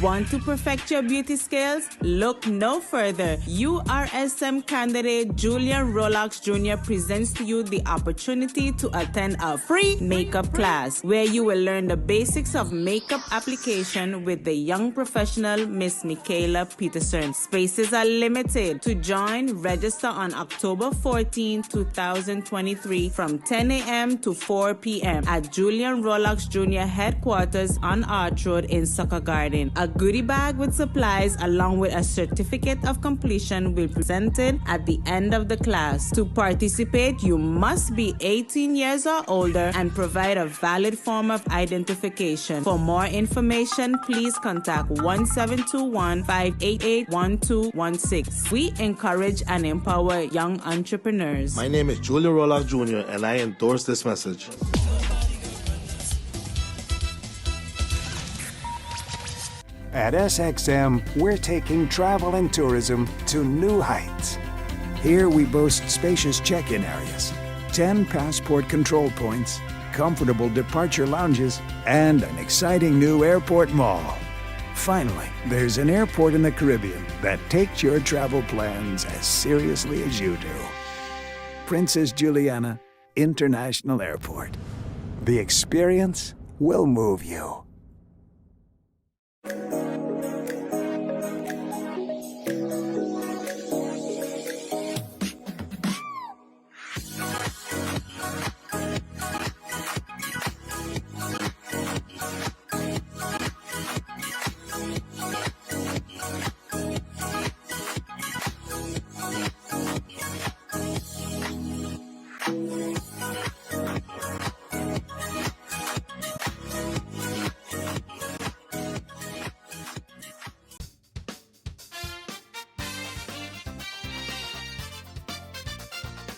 Want to perfect your beauty skills? Look no further. URSM candidate Julian Rolox Jr. presents to you the opportunity to attend a free makeup class where you will learn the basics of makeup application with the young professional Miss Michaela Peterson. Spaces are limited. To join, register on October 14, 2023 from 10 a.m. to 4 p.m. at Julian Rolox Jr. headquarters on Arch Road in Sucker Garden. A goodie bag with supplies along with a certificate of completion will be presented at the end of the class. To participate, you must be 18 years or older and provide a valid form of identification. For more information, please contact 1721-588-1216. We encourage and empower young entrepreneurs. My name is Julian Roloff Jr. and I endorse this message. At SXM, we're taking travel and tourism to new heights. Here we boast spacious check-in areas, 10 passport control points, comfortable departure lounges, and an exciting new airport mall. Finally, there's an airport in the Caribbean that takes your travel plans as seriously as you do. Princess Juliana International Airport. The experience will move you.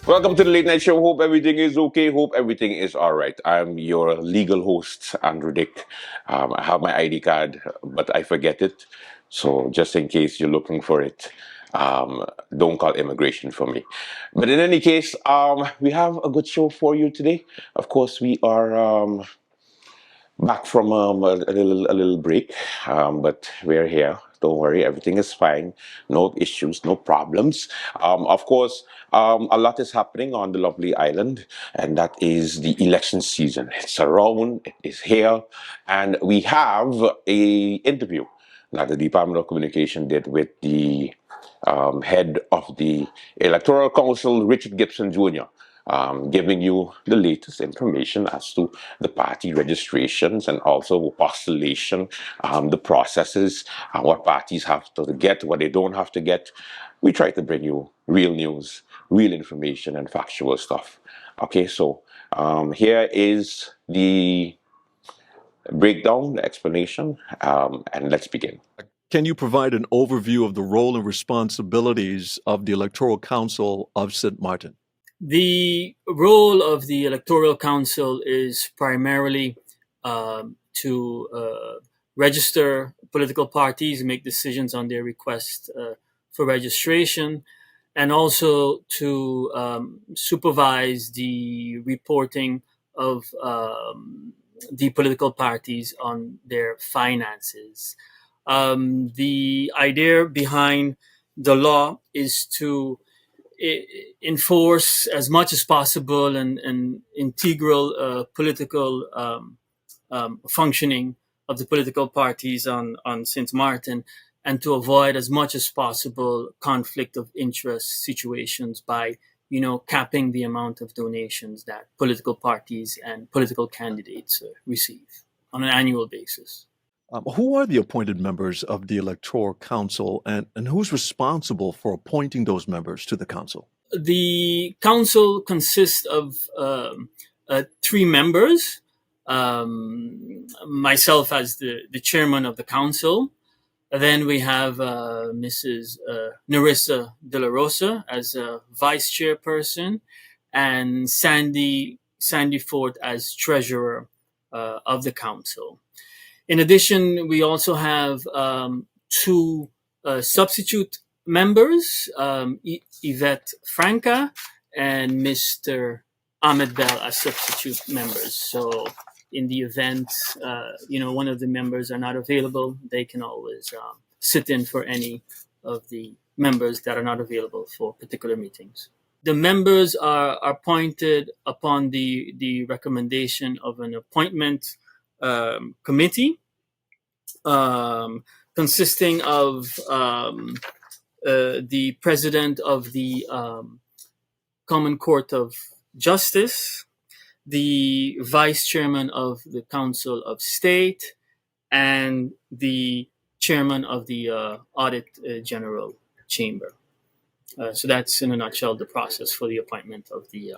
Welcome to the Late Night Show. Hope everything is okay. Hope everything is all right. I'm your legal host, Andrew Dick. I have my ID card, but I forget it. So just in case you're looking for it, don't call immigration for me. But in any case, we have a good show for you today. Of course, we are back from a little break, but we're here. Don't worry, everything is fine. No issues, no problems. Of course, a lot is happening on the lovely island, and that is the election season. It's around, it is here, and we have a interview that the Department of Communication did with the head of the Electoral Council, Richard Gibson Jr., giving you the latest information as to the party registrations and also postulation, the processes, what parties have to get, what they don't have to get. We try to bring you real news, real information, and factual stuff. Okay, so here is the breakdown, the explanation, and let's begin. Can you provide an overview of the role and responsibilities of the Electoral Council of St. Martin? The role of the Electoral Council is primarily to register political parties, make decisions on their request for registration, and also to supervise the reporting of the political parties on their finances. The idea behind the law is to enforce as much as possible an integral political functioning of the political parties on St. Martin, and to avoid as much as possible conflict of interest situations by, capping the amount of donations that political parties and political candidates receive on an annual basis. Who are the appointed members of the Electoral Council, and who's responsible for appointing those members to the council? The council consists of 3 members, myself as the chairman of the council. Then we have Mrs. Narissa De La Rosa as a vice chairperson, and Sandy Ford as treasurer of the council. In addition, we also have 2 substitute members, Yvette Franca and Mr. Ahmed Bell as substitute members. So in the event one of the members are not available, they can always sit in for any of the members that are not available for particular meetings. The members are appointed upon the recommendation of an appointment committee consisting of the president of the Common Court of Justice, the vice chairman of the Council of State, and the chairman of the Audit General Chamber. So that's, in a nutshell, the process for the appointment of the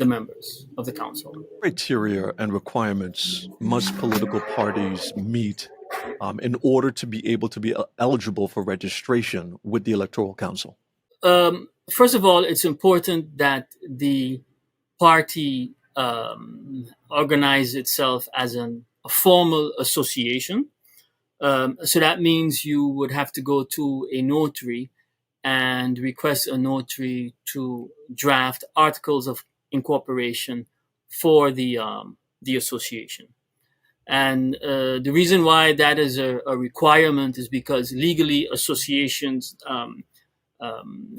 members of the council. Criteria and requirements must political parties meet in order to be able to be eligible for registration with the Electoral Council? First of all, it's important that the party organize itself as a formal association. So that means you would have to go to a notary and request a notary to draft articles of incorporation for the association. And the reason why that is a requirement is because legally associations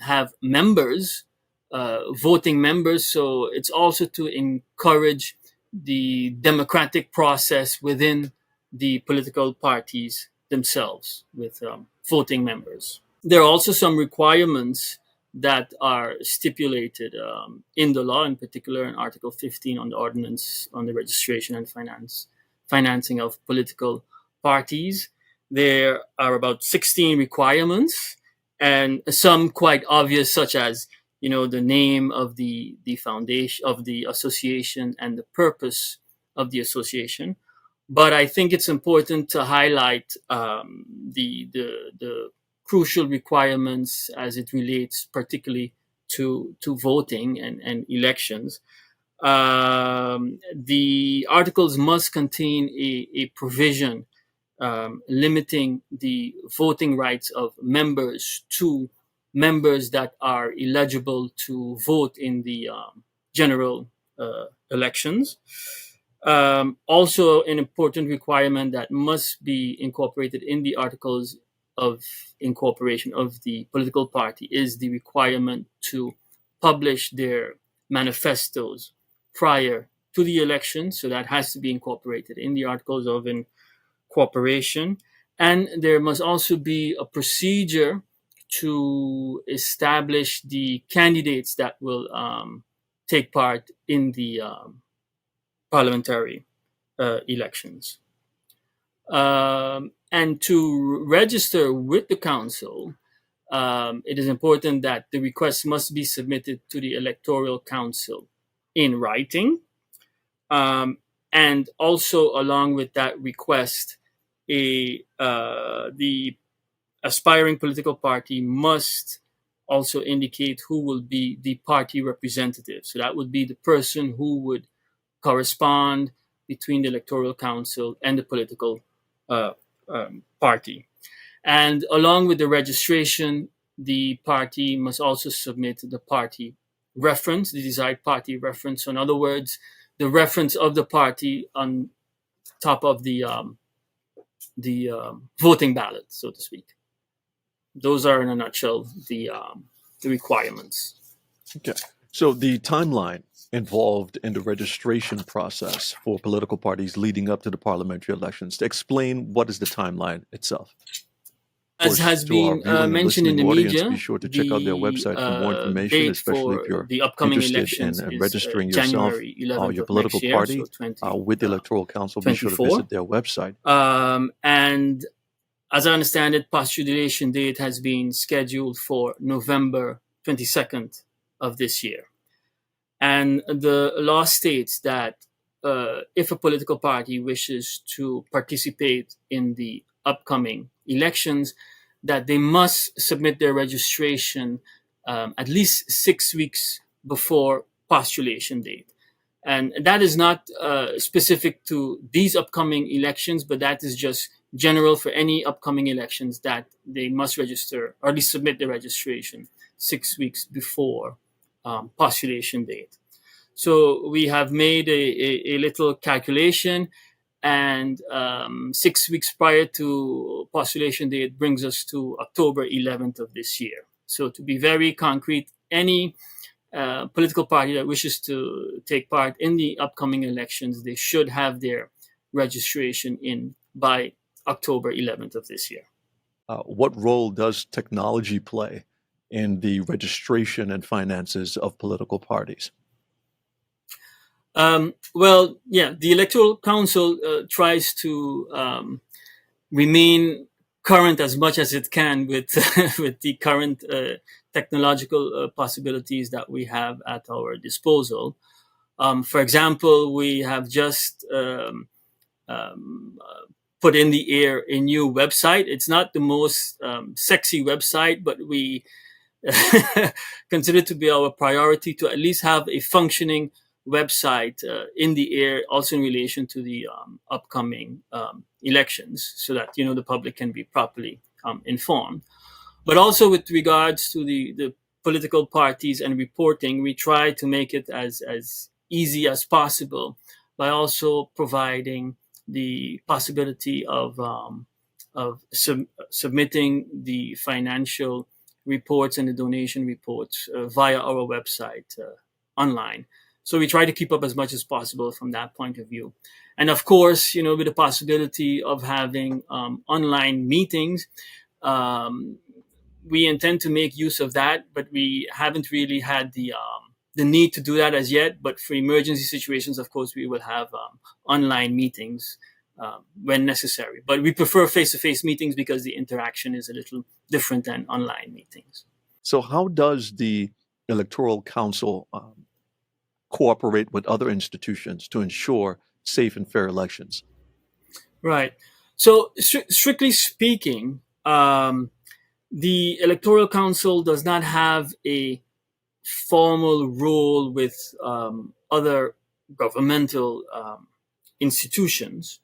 have members, voting members. So it's also to encourage the democratic process within the political parties themselves with voting members. There are also some requirements that are stipulated in the law, in particular in Article 15 on the Ordinance on the Registration and Financing of Political Parties. There are about 16 requirements, and some quite obvious, such as the name of the foundation of the association and the purpose of the association. But I think it's important to highlight the crucial requirements as it relates particularly to voting and elections. The articles must contain a provision limiting the voting rights of members to members that are eligible to vote in the general elections. Also, an important requirement that must be incorporated in the articles of incorporation of the political party is the requirement to publish their manifestos prior to the election. So that has to be incorporated in the articles of incorporation. And there must also be a procedure to establish the candidates that will take part in the parliamentary elections. And to register with the council, it is important that the request must be submitted to the Electoral Council in writing. And also, along with that request, the aspiring political party must also indicate who will be the party representative. So that would be the person who would correspond between the Electoral Council and the political party. And along with the registration, the party must also submit the party reference, the desired party reference. So in other words, the reference of the party on top of the voting ballot, so to speak. Those are, in a nutshell, the requirements. Okay. So the timeline involved in the registration process for political parties leading up to the parliamentary elections. To explain what is the timeline itself. As has been mentioned in the media, be sure to check out their website for more information, especially if you're the upcoming interested elections in registering January yourself or your political year, party so with the Electoral Council. Be sure to visit their website. And as I understand it, postulation date has been scheduled for November 22nd of this year. And the law states that if a political party wishes to participate in the upcoming elections, that they must submit their registration at least 6 weeks before postulation date. And that is not specific to these upcoming elections, but that is just general for any upcoming elections, that they must register or at least submit their registration 6 weeks before postulation date. So we have made a little calculation, and 6 weeks prior to postulation date brings us to October 11th of this year. So to be very concrete, any political party that wishes to take part in the upcoming elections, they should have their registration in by October 11th of this year. What role does technology play in the registration and finances of political parties? Well, yeah, the Electoral Council tries to remain current as much as it can with with the current technological possibilities that we have at our disposal. For example, we have just put in the air a new website. It's not the most sexy website, but we consider it to be our priority to at least have a functioning website in the air, also in relation to the upcoming elections, so that the public can be properly informed. But also with regards to the political parties and reporting, we try to make it as easy as possible by also providing the possibility of submitting the financial reports and the donation reports via our website online. So we try to keep up as much as possible from that point of view. And of course, with the possibility of having online meetings, we intend to make use of that, but we haven't really had the need to do that as yet. But for emergency situations, of course, we will have online meetings when necessary. But we prefer face-to-face meetings because the interaction is a little different than online meetings. So how does the Electoral Council cooperate with other institutions to ensure safe and fair elections? Right. So strictly speaking, the Electoral Council does not have a formal role with other governmental institutions.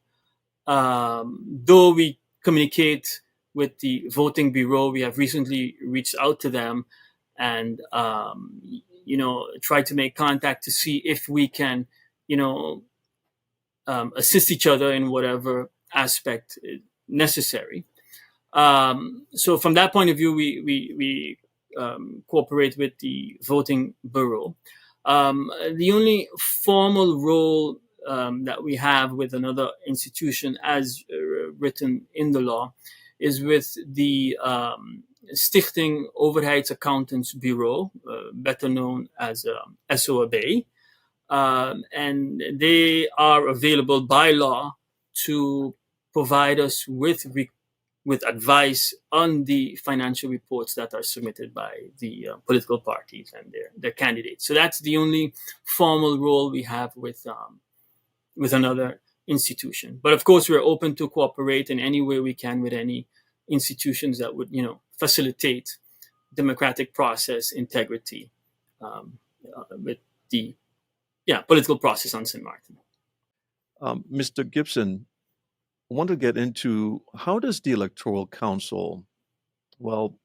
Though we communicate with the voting bureau, we have recently reached out to them and try to make contact to see if we can assist each other in whatever aspect is necessary. So from that point of view, we cooperate with the voting bureau. The only formal role that we have with another institution, as written in the law, is with the Stichting Overheidsaccountants Bureau, better known as SOAB. And they are available by law to provide us with advice on the financial reports that are submitted by the political parties and their candidates. So that's the only formal role we have with another institution. But of course, we're open to cooperate in any way we can with any institutions that would, facilitate democratic process integrity with the political process on St. Martin. Mr. Gibson, I want to get into how does the Electoral Council, well,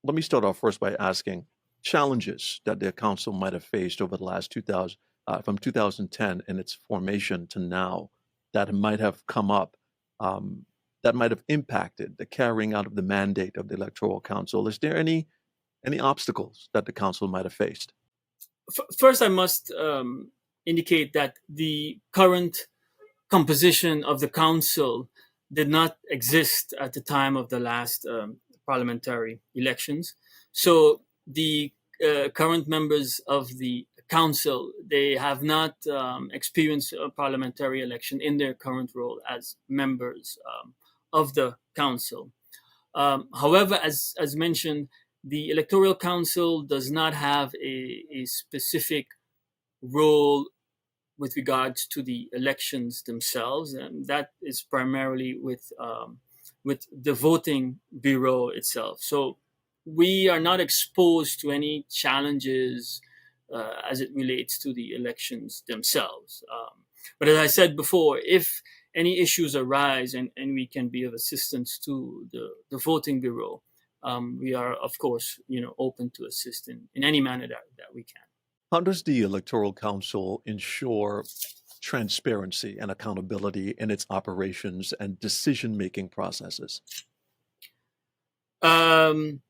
let me start off first by asking challenges that the council might have faced over the last from 2010 in its formation to now that might have come up, that might have impacted the carrying out of the mandate of the Electoral Council. Is there any obstacles that the council might have faced? First, I must indicate that the current composition of the council did not exist at the time of the last parliamentary elections. So the current members of the council, they have not experienced a parliamentary election in their current role as members of the council. However, as mentioned, the Electoral Council does not have a specific role with regards to the elections themselves, and that is primarily with the voting bureau itself. So we are not exposed to any challenges as it relates to the elections themselves. But as I said before, if any issues arise and we can be of assistance to the voting bureau, we are, of course, open to assist in any manner that we can. How does the Electoral Council ensure transparency and accountability in its operations and decision-making processes? Um,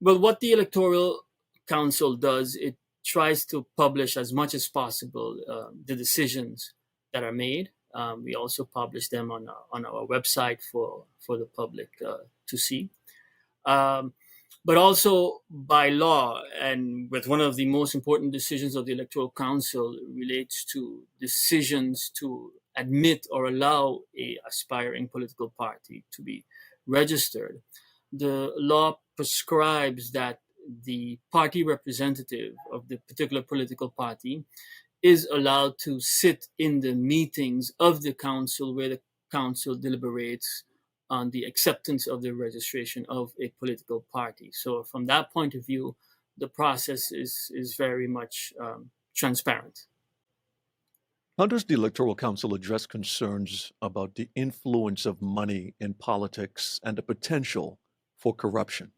well, what the Electoral Council does, it tries to publish as much as possible the decisions that are made. We also publish them on our website for the public to see. But also by law, and with one of the most important decisions of the Electoral Council relates to decisions to admit or allow a aspiring political party to be registered. The law prescribes that the party representative of the particular political party is allowed to sit in the meetings of the council where the council deliberates on the acceptance of the registration of a political party. So from that point of view, the process is very much transparent. How does the Electoral Council address concerns about the influence of money in politics and the potential for corruption?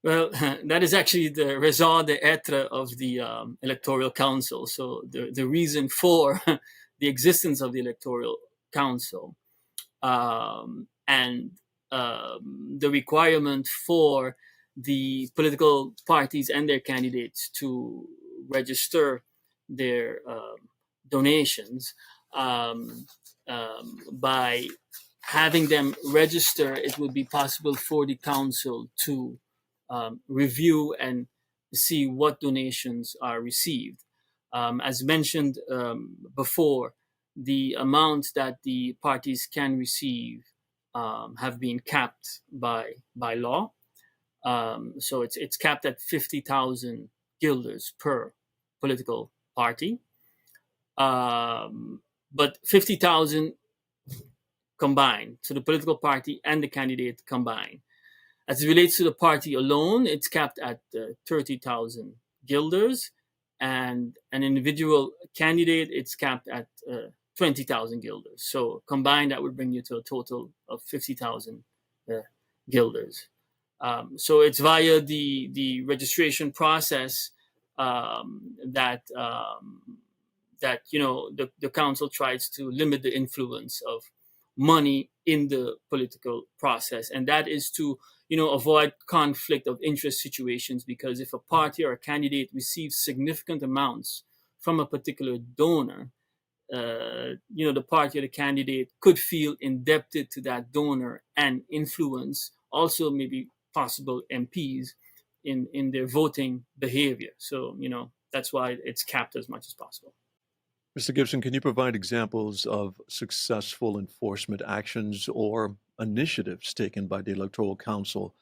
Well, that is actually the raison d'etre of the Electoral Council. So the reason for the existence of the Electoral Council and the requirement for the political parties and their candidates to register their donations by having them register, it would be possible for the council to review and see what donations are received. As mentioned before, the amounts that the parties can receive have been capped by law. So it's capped at 50,000 guilders per political party. But 50,000 combined, so the political party and the candidate combined. As it relates to the party alone, it's capped at 30,000 guilders, and an individual candidate, it's capped at 20,000 guilders. So combined, that would bring you to a total of 50,000 guilders. So it's via the registration process that the council tries to limit the influence of money in the political process, and that is to avoid conflict of interest situations, because if a party or a candidate receives significant amounts from a particular donor, the party or the candidate could feel indebted to that donor and influence also maybe possible MPs in their voting behavior. So, that's why it's capped as much as possible. Mr. Gibson, can you provide examples of successful enforcement actions or initiatives taken by the Electoral Council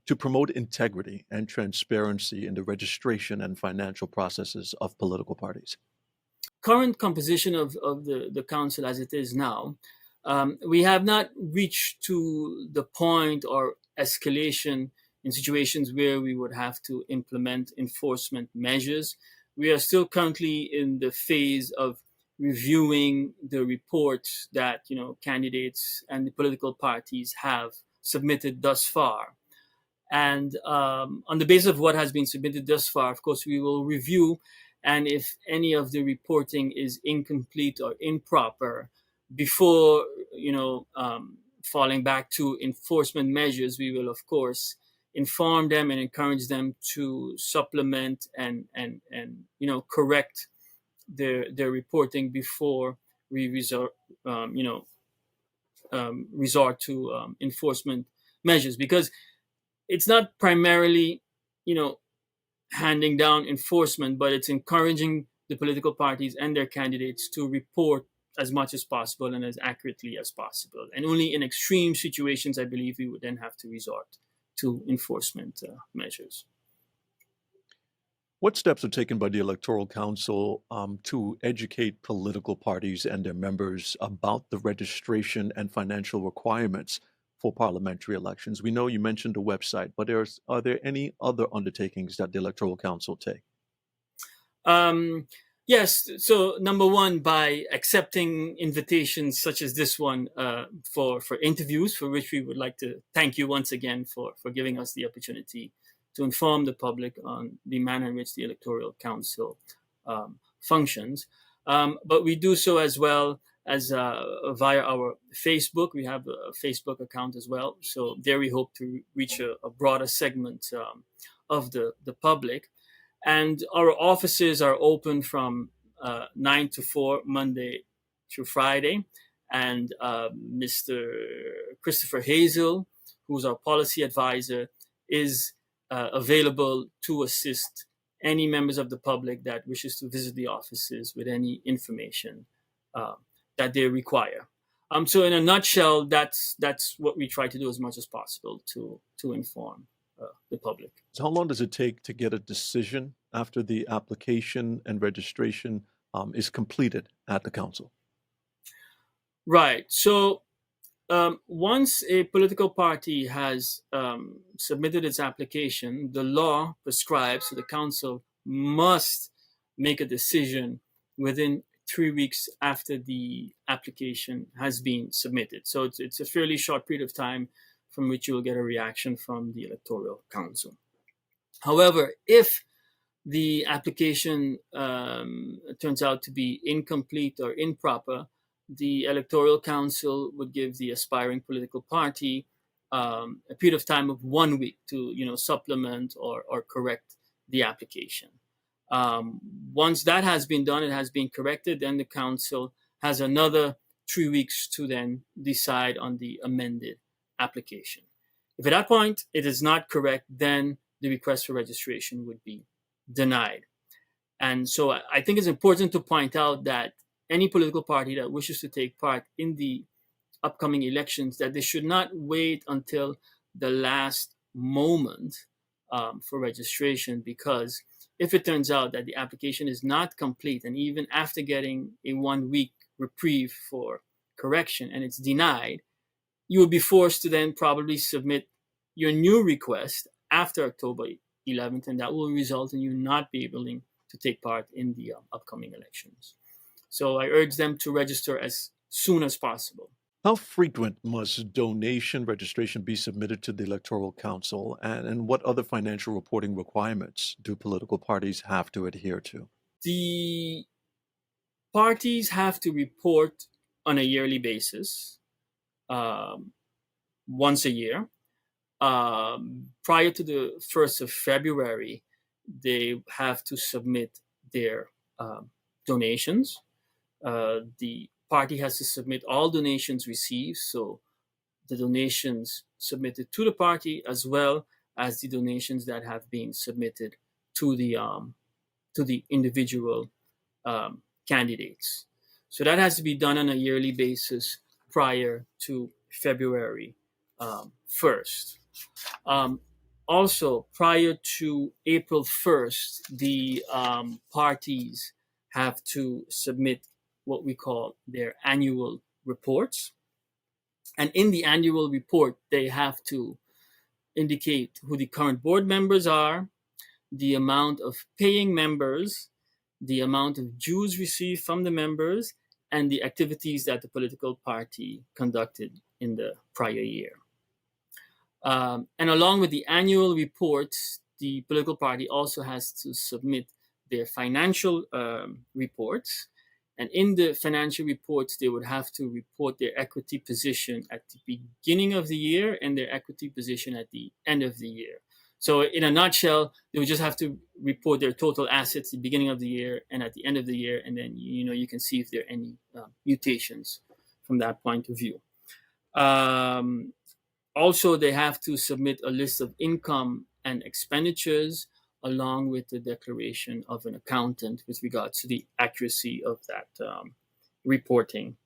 to promote integrity and transparency in the registration and financial processes of political parties? Current composition of the council as it is now, we have not reached to the point or escalation in situations where we would have to implement enforcement measures. We are still currently in the phase of reviewing the reports that candidates and the political parties have submitted thus far. And on the basis of what has been submitted thus far, of course, we will review, and if any of the reporting is incomplete or improper, before falling back to enforcement measures, we will, of course, inform them and encourage them to supplement and correct their reporting before we resort to enforcement measures, because it's not primarily handing down enforcement, but it's encouraging the political parties and their candidates to report as much as possible and as accurately as possible. And only in extreme situations, I believe, we would then have to resort to enforcement measures. What steps are taken by the Electoral Council to educate political parties and their members about the registration and financial requirements for parliamentary elections? We know you mentioned the website, but are there any other undertakings that the Electoral Council take? Yes. So number one, by accepting invitations such as this one for interviews, for which we would like to thank you once again for giving us the opportunity to inform the public on the manner in which the Electoral Council functions. But we do so as well as via our Facebook. We have a Facebook account as well. So there we hope to reach a broader segment of the public. And our offices are open from 9 to 4, Monday through Friday. And Mr. Christopher Hazel, who's our policy advisor, is available to assist any members of the public that wishes to visit the offices with any information that they require. So in a nutshell, that's what we try to do as much as possible to inform the public. So how long does it take to get a decision after the application and registration is completed at the council? Right. So once a political party has submitted its application, the law prescribes that the council must make a decision within 3 weeks after the application has been submitted. So it's a fairly short period of time from which you will get a reaction from the Electoral Council. However, if the application turns out to be incomplete or improper, the Electoral Council would give the aspiring political party a period of time of 1 week to, supplement or correct the application. Once that has been done, it has been corrected, then the council has another 3 weeks to then decide on the amended application. If at that point it is not correct, then the request for registration would be denied. And so I think it's important to point out that any political party that wishes to take part in the upcoming elections, that they should not wait until the last moment for registration, because if it turns out that the application is not complete, and even after getting a 1 week reprieve for correction and it's denied, you will be forced to then probably submit your new request after October 11th, and that will result in you not being able to take part in the upcoming elections. So I urge them to register as soon as possible. How frequent must donation registration be submitted to the Electoral Council, and what other financial reporting requirements do political parties have to adhere to? The parties have to report on a yearly basis, once a year. Prior to the 1st of February, they have to submit their donations. The party has to submit all donations received, so the donations submitted to the party as well as the donations that have been submitted to the individual candidates. So that has to be done on a yearly basis prior to February 1st. Also, prior to April 1st, the parties have to submit what we call their annual reports. And in the annual report, they have to indicate who the current board members are, the amount of paying members, the amount of dues received from the members, and the activities that the political party conducted in the prior year. And along with the annual reports, the political party also has to submit their financial reports. And in the financial reports, they would have to report their equity position at the beginning of the year and their equity position at the end of the year. So in a nutshell, they would just have to report their total assets at the beginning of the year and at the end of the year. And then, you can see if there are any mutations from that point of view. Also, they have to submit a list of income and expenditures along with the declaration of an accountant with regards to the accuracy of that reporting.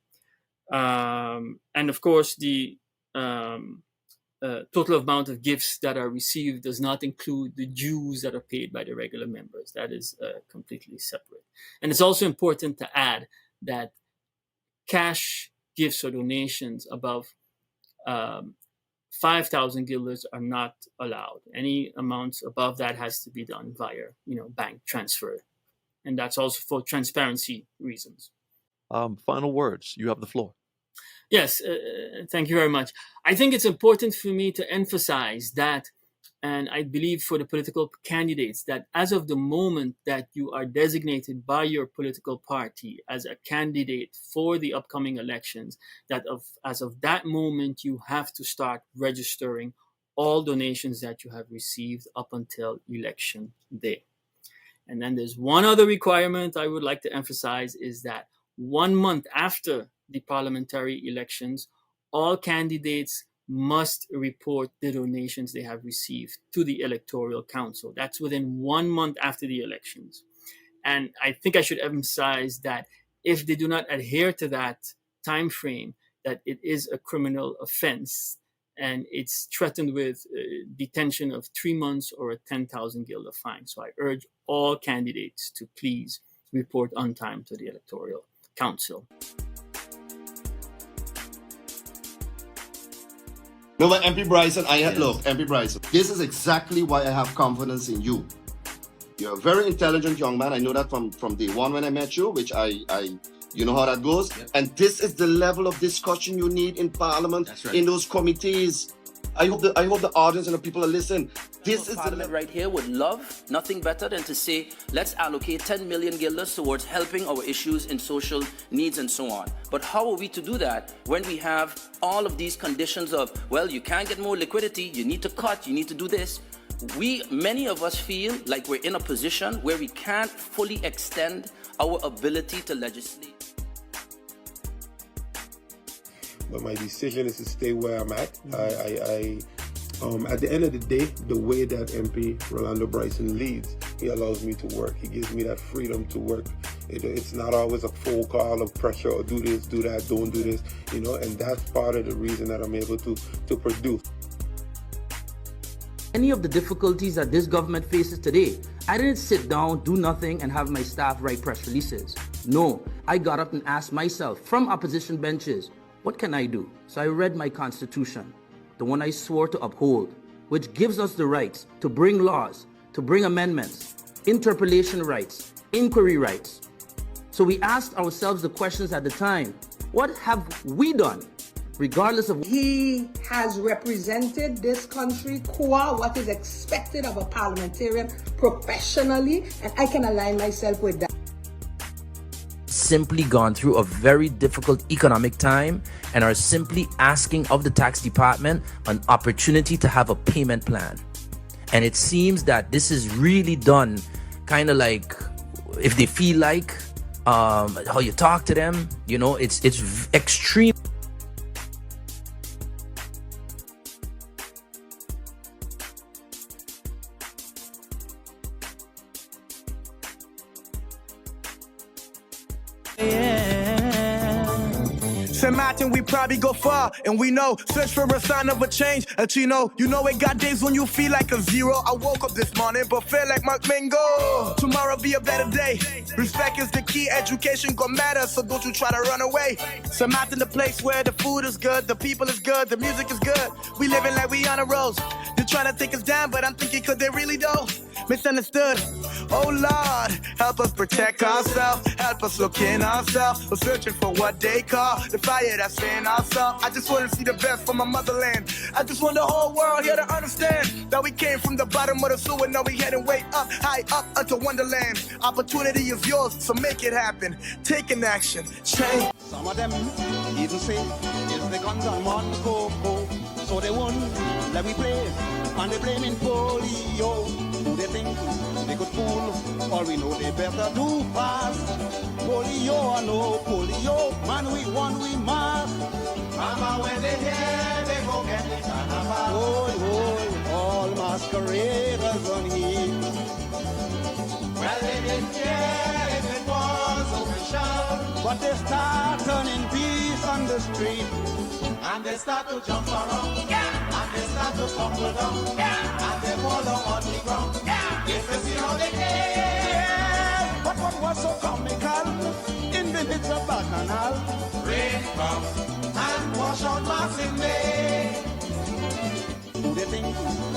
And of course, the total amount of gifts that are received does not include the dues that are paid by the regular members. That is completely separate. And it's also important to add that cash gifts or donations above 5,000 guilders are not allowed. Any amounts above that has to be done via, bank transfer. And that's also for transparency reasons. Final words. You have the floor. Yes, thank you very much. I think it's important for me to emphasize that And I believe for the political candidates that as of the moment that you are designated by your political party as a candidate for the upcoming elections, that as of that moment, you have to start registering all donations that you have received up until election day. And then there's one other requirement I would like to emphasize is that 1 month after the parliamentary elections, all candidates must report the donations they have received to the Electoral Council. That's within 1 month after the elections. And I think I should emphasize that if they do not adhere to that time frame, that it is a criminal offense and it's threatened with detention of 3 months or a 10,000 guilder fine. So I urge all candidates to please report on time to the Electoral Council. No, but MP Bryson, look, MP Bryson, this is exactly why I have confidence in you. You're a very intelligent young man. I know that from day one when I met you, which you know how that goes. Yep. And this is the level of discussion you need in Parliament, right, in those committees. I hope the audience and the people are listening. This is Parliament right here would love nothing better than to say, let's allocate 10 million guilders towards helping our issues in social needs and so on. But how are we to do that when we have all of these conditions of, well, you can't get more liquidity, you need to cut, you need to do this. Many of us feel like we're in a position where we can't fully extend our ability to legislate. But my decision is to stay where I'm at. At the end of the day, the way that MP Rolando Bryson leads, he allows me to work. He gives me that freedom to work. It's not always a phone call of pressure or do this, do that, don't do this, and that's part of the reason that I'm able to produce. Any of the difficulties that this government faces today, I didn't sit down, do nothing, and have my staff write press releases. No, I got up and asked myself from opposition benches, what can I do? So I read my constitution, the one I swore to uphold, which gives us the rights to bring laws, to bring amendments, interpellation rights, inquiry rights. So we asked ourselves the questions at the time, what have we done? Regardless of... He has represented this country qua what is expected of a parliamentarian professionally, and I can align myself with that. Simply gone through a very difficult economic time and are simply asking of the tax department an opportunity to have a payment plan. And it seems that this is really done kind of like if they feel like how you talk to them, it's extreme. St. Martin, we probably go far, and we know, search for a sign of a change, a chino. You know it got days when you feel like a zero. I woke up this morning, but feel like Mark Mingo. Tomorrow be a better day. Respect is the key, education gon' matter, so don't you try to run away. St. Martin, the place where the food is good, the people is good, the music is good. We living like we on a rose. They're trying to take us down, but I'm thinking could they really do? Misunderstood. Oh Lord, help us protect ourselves, help us look in ourselves. We're searching for what they call the fire that's in ourselves. I just want to see the best for my motherland. I just want the whole world here to understand that we came from the bottom of the sewer, now we heading way up, high up unto Wonderland. Opportunity is yours, so make it happen. Take an action, change. Some of them even say it's the guns on one coco, so they won't let me play, and they blaming polio. Who they think they could fool? All we know they better do fast. Polio or no polio, man we won, we must. Mama when they hear, they go get the carnival. Oh, all masqueraders on heat. Well they didn't care if it was official, but they start turning peace on the street. And they start to jump around, yeah. And they start to tumble down, yeah. And they fall down on the ground, yeah. If they see how they came. But what was so comical in the midst of bacchanal? Rain comes and wash out Martin Day. Who they think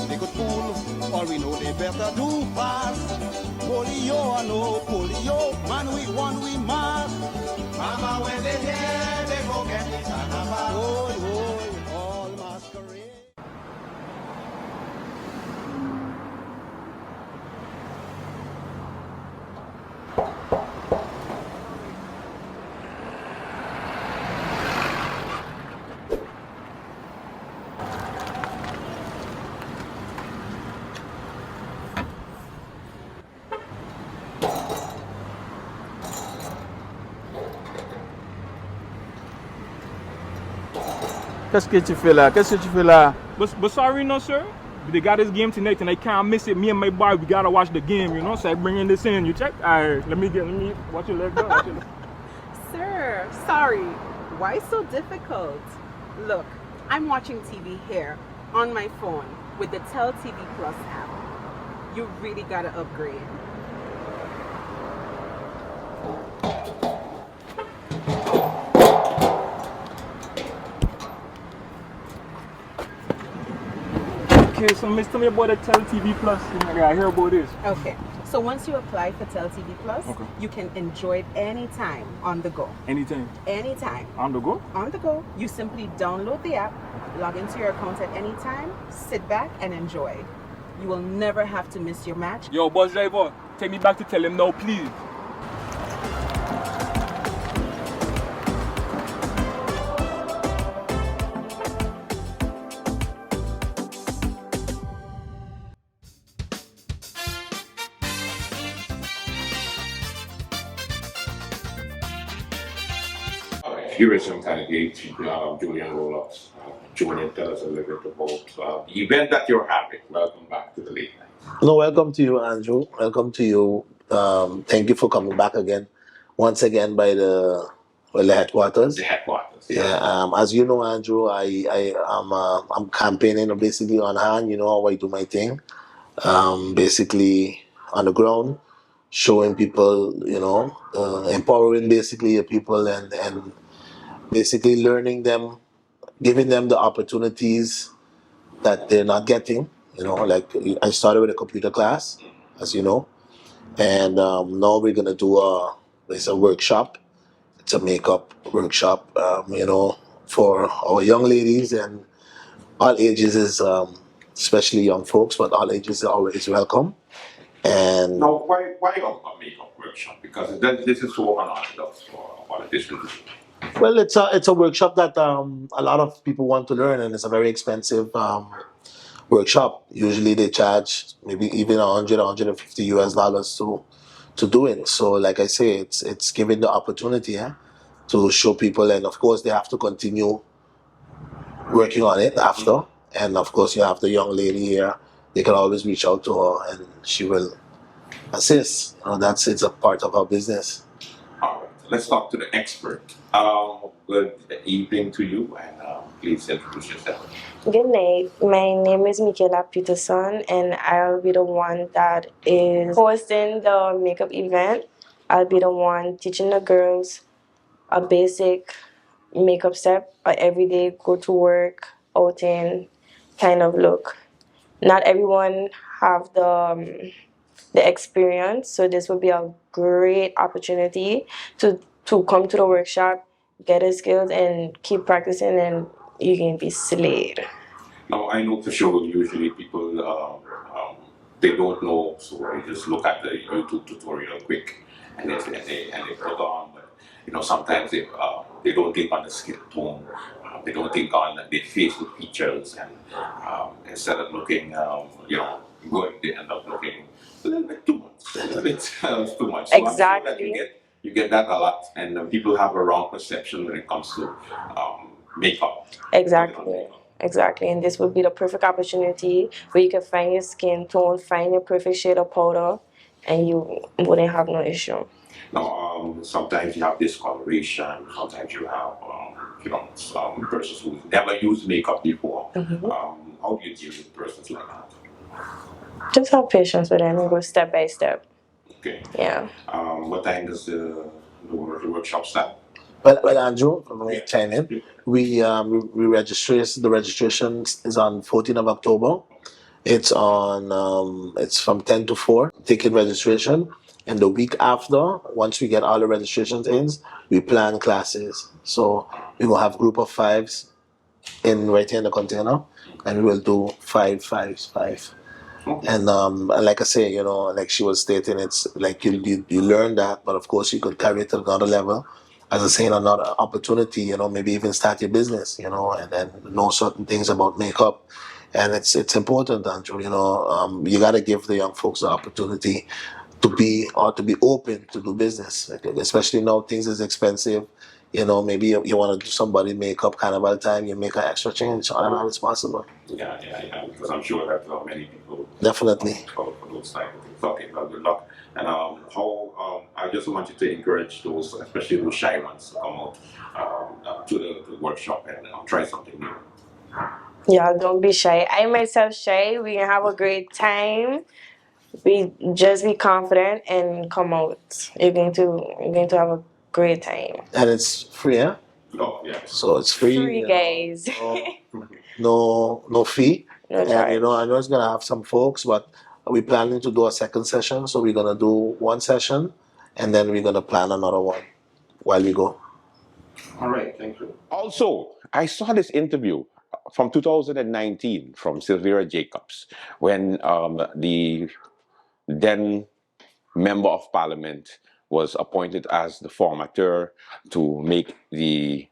they could fool? All we know they better do fast. Polio or no polio, man we won, we must. Mama when they hear, they go get the carnival. Oh, all masquerade. Qu'est-ce que tu fais là? Qu'est-ce que tu fais là? But sorry, no sir. They got this game tonight and I can't miss it. Me and my boy, we gotta watch the game, you know. So I bringing this in. You check? Alright, let me watch your leg. Watch your leg. Sir, sorry. Why so difficult? Look, I'm watching TV here on my phone with the Tel TV Plus app. You really gotta upgrade. Okay, so miss, tell me about the Tel TV Plus. I hear about this. Okay, so once you apply for Tel TV Plus, you can enjoy it anytime on the go. Anytime? Anytime. On the go? On the go. You simply download the app, log into your account at any time, sit back and enjoy. You will never have to miss your match. Yo, bus driver, take me back to tell him now, please. Here is some candidate, Julian Rollins. Julian, tell us a little bit about the event that you're having. Welcome back to the late night. No, welcome to you, Andrew. Welcome to you. Thank you for coming back again, once again by the headquarters. The headquarters. Yeah. As you know, Andrew, I'm campaigning basically on hand. You know how I do my thing. Basically on the ground, showing people, you know, empowering basically the people and basically learning them, giving them the opportunities that they're not getting. You know, like I started with a computer class, as you know, and now we're gonna do it's a workshop. It's a makeup workshop, you know, for our young ladies and all ages is, especially young folks, but all ages are always welcome. And now, why a makeup workshop? Because this is so unorthodox for politicians. Well, it's a workshop that a lot of people want to learn, and it's a very expensive workshop. Usually, they charge maybe even $150 to do it. So, like I say, it's giving the opportunity to show people, and of course, they have to continue working on it after. And of course, you have the young lady here. They can always reach out to her, and she will assist. You know, it's a part of our business. All right, let's talk to the expert. Good evening to you, and please introduce yourself. Good night. My name is Michaela Peterson, and I'll be the one that is hosting the makeup event. I'll be the one teaching the girls a basic makeup step, a everyday go to work, outing kind of look. Not everyone have the experience, so this would be a great opportunity to come to the workshop, get the skills, and keep practicing, and you can be slayed. Now, I know for sure usually people they don't know, so they just look at the YouTube tutorial quick and they put on. But you know, sometimes they don't think on the skin tone, they don't think on the facial features, and instead of looking, you know, good, they end up looking a little bit too much, a little bit too much. So exactly. I'm sure that you get that a lot, and people have a wrong perception when it comes to makeup. Exactly, and this would be the perfect opportunity where you can find your skin tone, find your perfect shade of powder, and you wouldn't have no issue. Now, sometimes you have discoloration, sometimes you have, you know, some persons who never used makeup before. Mm-hmm. How do you deal with persons like that? Just have patience with them and go step by step. Okay. Yeah. What time does the workshop start? Well, Andrew, let me chime in. We the registration is on 14th of October. It's on it's from 10 to 4. Ticket registration, and the week after, once we get all the registrations in, we plan classes. So we will have group of 5s right here in the container, and we will do 5. And like I say, you know, like she was stating, it's like you learn that, but of course you could carry it to another level. As I say, another opportunity, you know, maybe even start your business, you know, and then know certain things about makeup. And it's important, Andrew, you know, you got to give the young folks the opportunity to be open to do business, especially now things is expensive. You know, maybe you want to do somebody makeup carnival time, you make an extra change. I don't know, it's possible. Yeah, because I'm sure that many people Definitely. For those type of things. Okay, well, good luck. And I just want you to encourage those, especially those shy ones, to come out to the workshop and try something new. Yeah, don't be shy. I myself shy. We can have a great time. We just be confident and come out. You're going to have a great time. And it's free, yeah? Oh, yeah. So it's free. Free, guys. No fee. No And charge. I know it's gonna have some folks, but we're planning to do a second session. So we're gonna do one session and then we're gonna plan another one while we go. All right, thank you. Also, I saw this interview from 2019 from Sylvia Jacobs when the then member of parliament was appointed as the formateur to make the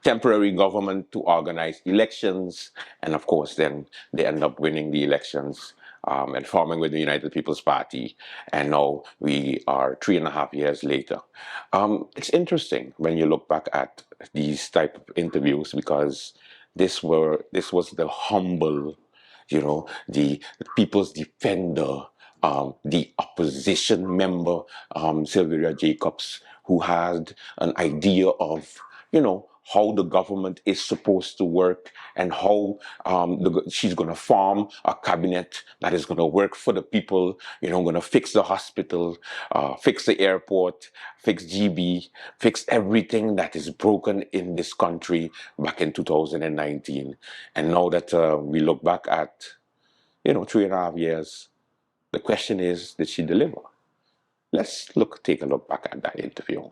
temporary government to organize elections. And of course, then they end up winning the elections and forming with the United People's Party. And now we are 3.5 years later. It's interesting when you look back at these type of interviews because this was the humble, the people's defender, the opposition member, Sylvia Jacobs, who had an idea of, how the government is supposed to work and how she's going to form a cabinet that is going to work for the people, going to fix the hospital, fix the airport, fix GB, fix everything that is broken in this country back in 2019. And now that we look back at, 3.5 years, the question is, did she deliver? Let's take a look back at that interview.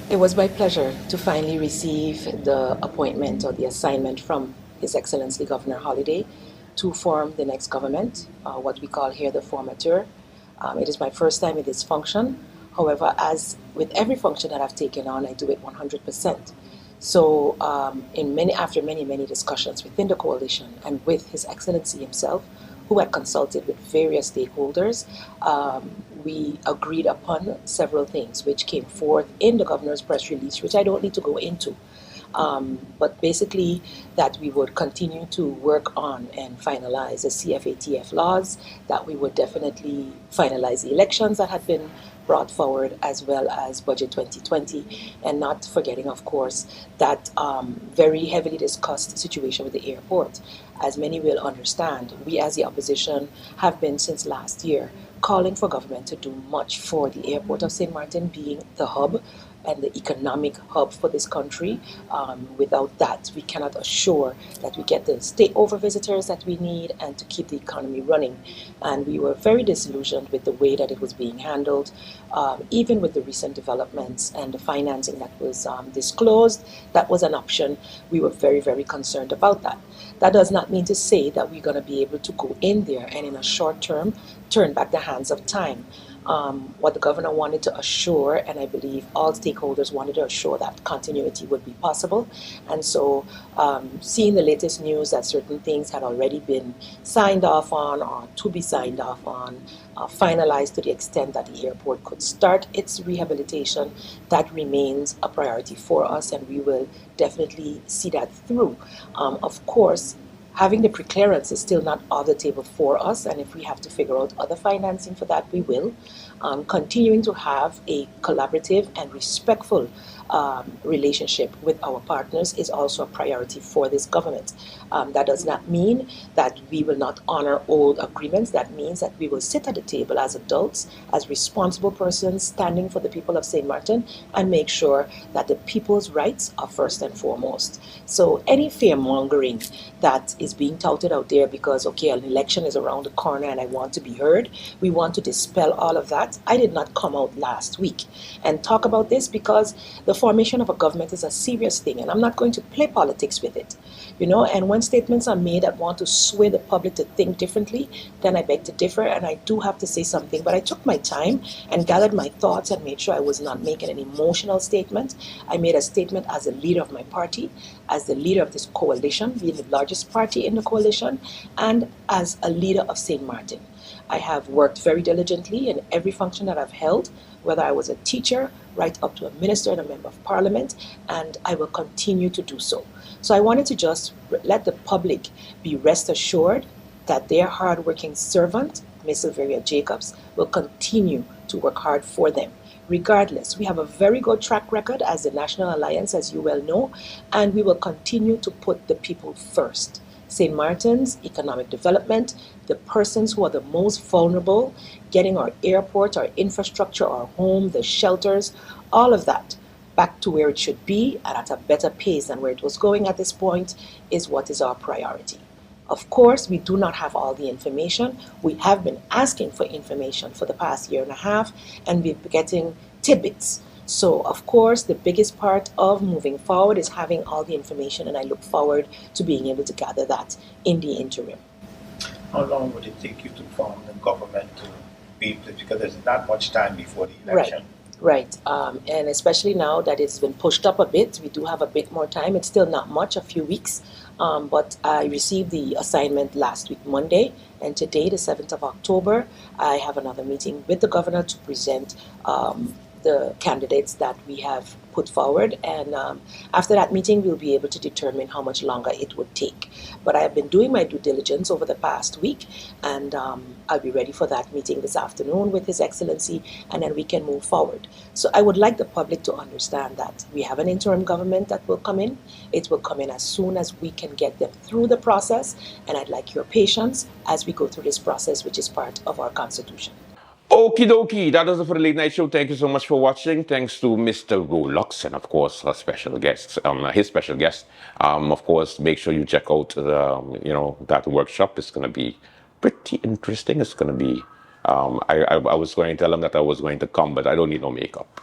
It was my pleasure to finally receive the appointment or the assignment from His Excellency Governor Holliday to form the next government, what we call here the formateur. It is my first time in this function. However, as with every function that I've taken on, I do it 100%. So after many discussions within the coalition and with His Excellency himself, who had consulted with various stakeholders, we agreed upon several things which came forth in the governor's press release, which I don't need to go into. But basically that we would continue to work on and finalize the CFATF laws, that we would definitely finalize the elections that had been brought forward, as well as Budget 2020, and not forgetting, of course, that very heavily discussed situation with the airport. As many will understand, we as the opposition have been since last year calling for government to do much for the airport of St. Martin being the hub and the economic hub for this country. Without that, we cannot assure that we get the stayover visitors that we need and to keep the economy running. And we were very disillusioned with the way that it was being handled, even with the recent developments and the financing that was disclosed. That was an option. We were very, very concerned about that. That does not mean to say that we're going to be able to go in there and in a short term turn back the hands of time. What the governor wanted to assure, and I believe all stakeholders wanted to assure, that continuity would be possible. And so seeing the latest news that certain things had already been signed off on or to be signed off on, finalized to the extent that the airport could start its rehabilitation, that remains a priority for us, and we will definitely see that through. Of course, having the preclearance is still not off the table for us, and if we have to figure out other financing for that, we will. Continuing to have a collaborative and respectful relationship with our partners is also a priority for this government. That does not mean that we will not honor old agreements. That means that we will sit at the table as adults, as responsible persons standing for the people of St. Martin, and make sure that the people's rights are first and foremost. So any fear-mongering that is being touted out there because, okay, an election is around the corner and I want to be heard, we want to dispel all of that. that I did not come out last week and talk about this because the formation of a government is a serious thing, and I'm not going to play politics with it. And when statements are made that want to sway the public to think differently, then I beg to differ, and I do have to say something. But I took my time and gathered my thoughts and made sure I was not making an emotional statement. I made a statement as a leader of my party, as the leader of this coalition, being the largest party in the coalition, and as a leader of St. Martin. I have worked very diligently in every function that I've held, whether I was a teacher, right up to a minister and a member of parliament, and I will continue to do so. So I wanted to just let the public be rest assured that their hardworking servant, Ms. Silveria Jacobs, will continue to work hard for them. Regardless, we have a very good track record as the National Alliance, as you well know, and we will continue to put the people first. St. Martin's, economic development, the persons who are the most vulnerable, getting our airport, our infrastructure, our home, the shelters, all of that back to where it should be and at a better pace than where it was going at this point is what is our priority. Of course, we do not have all the information. We have been asking for information for the past year and a half, and we've been getting tidbits. So, of course, the biggest part of moving forward is having all the information, and I look forward to being able to gather that in the interim. How long would it take you to form the government to be, because there's not much time before the election? Right. And especially now that it's been pushed up a bit, we do have a bit more time. It's still not much, a few weeks. But I received the assignment last week, Monday, and today, the 7th of October, I have another meeting with the governor to present the candidates that we have put forward. And after that meeting, we'll be able to determine how much longer it would take. But I have been doing my due diligence over the past week, and I'll be ready for that meeting this afternoon with His Excellency, and then we can move forward. So I would like the public to understand that we have an interim government that will come in. It will come in as soon as we can get them through the process, and I'd like your patience as we go through this process, which is part of our Constitution. Okie dokie, that is it for the Late Night Show. Thank you so much for watching. Thanks to Mr. Golux and, of course, our special guests, his special guest. Of course, make sure you check out, that workshop. It's going to be pretty interesting. It's going to be, I was going to tell him that I was going to come, but I don't need no makeup.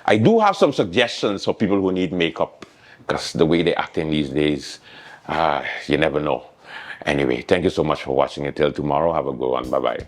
I do have some suggestions for people who need makeup, because the way they're acting these days, you never know. Anyway, thank you so much for watching. Until tomorrow, have a good one. Bye-bye.